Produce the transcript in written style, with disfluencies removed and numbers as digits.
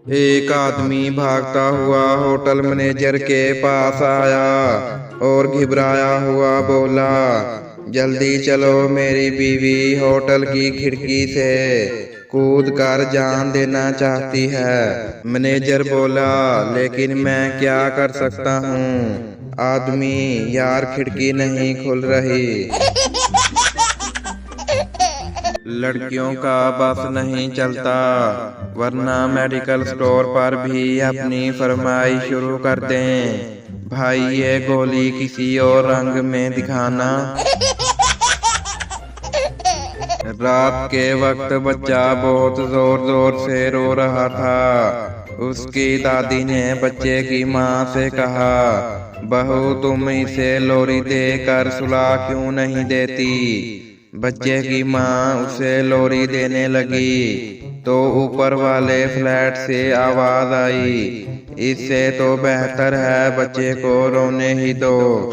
एक आदमी भागता हुआ होटल मैनेजर के पास आया और घबराया हुआ बोला, जल्दी चलो, मेरी बीवी होटल की खिड़की से कूद कर जान देना चाहती है। मैनेजर बोला, लेकिन मैं क्या कर सकता हूँ? आदमी, यार खिड़की नहीं खुल रही। लड़कियों का बस नहीं चलता, वरना मेडिकल स्टोर पर भी अपनी फरमाइश शुरू कर दें। भाई ये गोली किसी और रंग में दिखाना। रात के वक्त बच्चा बहुत जोर जोर से रो रहा था। उसकी दादी ने बच्चे की माँ से कहा, बहू तुम इसे लोरी देकर सुला क्यों नहीं देती? बच्चे की माँ उसे लोरी देने लगी तो ऊपर वाले फ्लैट से आवाज आई, इससे तो बेहतर है बच्चे को रोने ही दो।